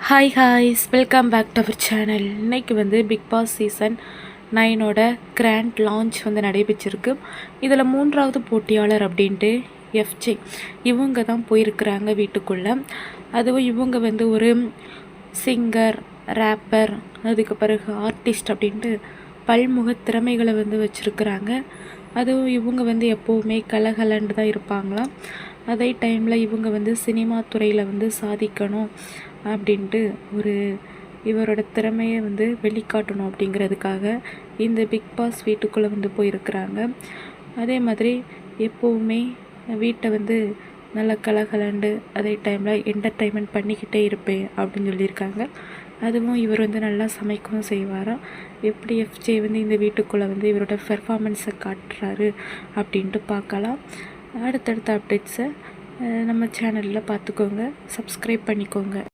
Hi ஹாய்ஸ், welcome back to our channel. இன்றைக்கி வந்து பிக் பாஸ் சீசன் 9ஓட கிராண்ட் லான்ச் வந்து நடைபெற்றிருக்கு. இதில் 3வது போட்டியாளர் அப்படின்ட்டு எஃப்ஜே இவங்க தான் போயிருக்கிறாங்க வீட்டுக்குள்ளே. அதுவும் இவங்க வந்து ஒரு சிங்கர், ரேப்பர், அதுக்கு பிறகு ஆர்டிஸ்ட் அப்படின்ட்டு பல்முக திறமைகளை வந்து வச்சுருக்குறாங்க. அதுவும் இவங்க வந்து எப்போவுமே கலகலன்னு தான் இருப்பாங்களாம். அதே டைமில் இவங்க வந்து சினிமா துறையில் வந்து சாதிக்கணும் அப்படின்ட்டு இவரோட திறமையை வந்து வெளிக்காட்டணும் அப்படிங்கிறதுக்காக இந்த பிக் பாஸ் வீட்டுக்குள்ளே வந்து போயிருக்கிறாங்க. அதே மாதிரி எப்போவுமே வீட்டை வந்து நல்லா கலகலண்டு அதே டைமில் என்டர்டைன்மெண்ட் பண்ணிக்கிட்டே இருப்பேன் அப்படின்னு சொல்லியிருக்காங்க. அதுவும் இவர் வந்து நல்லா சமைக்கவும் செய்வாராம். எப்படி எஃப்ஜே வந்து இந்த வீட்டுக்குள்ளே வந்து இவரோட பெர்ஃபார்மன்ஸை காட்டுறாரு அப்படின்ட்டு பார்க்கலாம். அடுத்தடுத்த அப்டேட்ஸை நம்ம சேனலில் பார்த்துக்கோங்க, சப்ஸ்கிரைப் பண்ணிக்கோங்க.